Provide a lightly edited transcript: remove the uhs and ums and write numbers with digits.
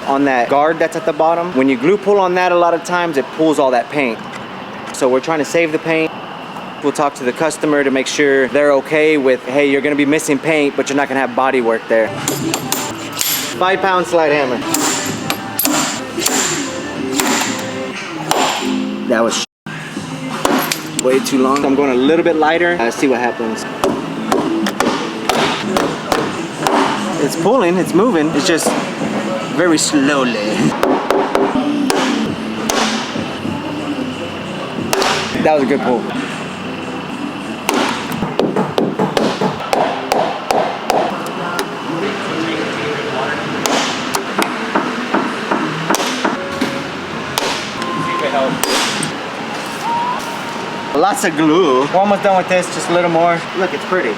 on that guard that's at the bottom. When you glue pull on that, a lot of times it pulls all that paint. So we're trying to save the paint. We'll talk to the customer to make sure they're okay with, hey, you're gonna be missing paint, but you're not gonna have body work there. 5-pound slide hammer. That was way too long. I'm going a little bit lighter. Let's see what happens. It's pulling, it's moving. It's just very slowly. That was a good pull. Lots of glue. We're almost done with this, just a little more. Look, it's pretty.